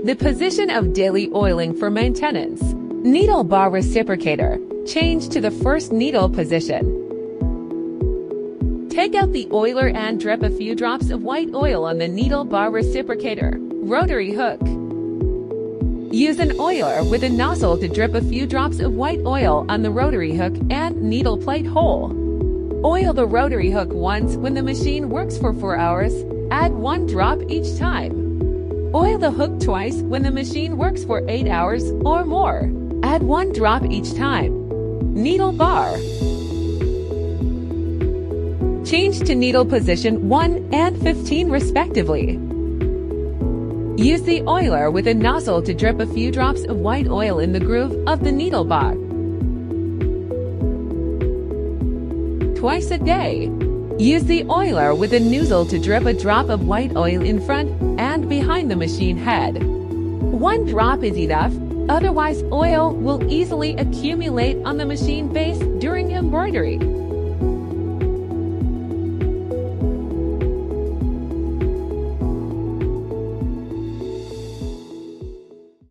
The position of daily oiling for maintenance. Needle bar reciprocator. Change to the first needle position. Take out the oiler and drip a few drops of white oil on the needle bar reciprocator. Rotary hook. Use an oiler with a nozzle to drip a few drops of white oil on the rotary hook and needle plate hole. Oil the rotary hook once when the machine works for 4 hours. Add 1 drop each time. Oil the hook twice when the machine works for 8 hours or more. Add 1 drop each time. Needle bar. Change to needle position 1 and 15 respectively. Use the oiler with a nozzle to drip a few drops of white oil in the groove of the needle bar. Twice a day. Use the oiler with a nozzle to drip a drop of white oil in front and behind the machine head. 1 drop is enough, otherwise oil will easily accumulate on the machine base during embroidery.